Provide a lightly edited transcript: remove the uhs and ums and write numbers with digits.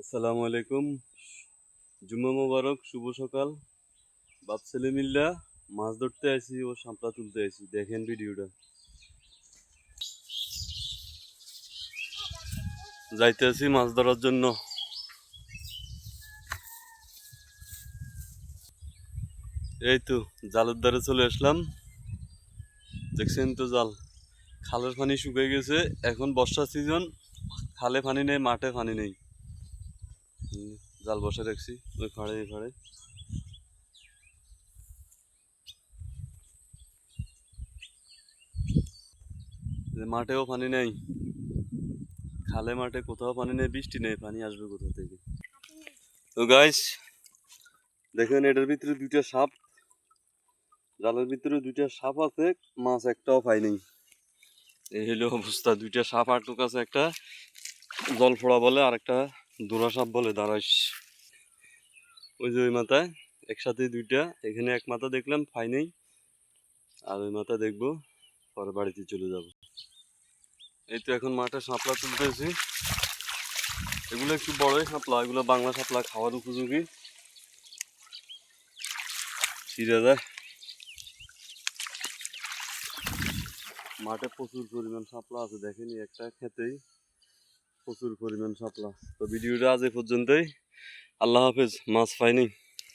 আসসালামু আলাইকুম। জুম্মা মোবারক, শুভ সকাল। বাপ ছেলে মিল্লা মাছ ধরতে আসি ও সাঁপলা তুলতে আসি, দেখেন ভিডিওটা। যাইতে আসি মাছ ধরার জন্য। এই তো জালের ধারে চলে আসলাম, দেখছেন তো জাল। খালের পানি শুকিয়ে গেছে, এখন বর্ষা সিজন, খালে পানি নেই, মাঠে পানি নেই। জাল বসে রাখছি ওই ফাড়ে এই ফাড়ে। মাঠেও পানি নেই, খালে মাঠে কোথাও পানি নেই, বৃষ্টি নেই, পানি আসবে কোথা থেকে? তো গাইস দেখেন, এটার ভিতরে দুইটা সাপ, জালের ভিতরে দুইটা সাপ আছে, মাছ একটাও পাই নাই। এই হলো অবস্থা, দুইটা সাপ আটক আছে, একটা জলফোড়া বলে আর একটা দোরা সাপ বলে, দাঁড়াইস। ওই যে ওই মাথায় একসাথে দুইটা, এখানে এক মাথা দেখলাম পাই নেই, আর ওই মাথা দেখবো, পরে বাড়িতে চলে যাব। এই তো এখন মাঠে শাপলা তুলতেছি, এগুলো একটু বড়ই শাপলা, এগুলো বাংলা শাপলা, খাওয়ার উপযোগী, ছিঁড়ে যায়। মাঠে প্রচুর পরিমাণ শাপলা আছে, দেখেনি একটা খেতেই প্রচুর পরিমাণ শাপলা। তো ভিডিওটা আজ এ পর্যন্তই, আল্লাহ হাফেজ। মাছ পাইনি।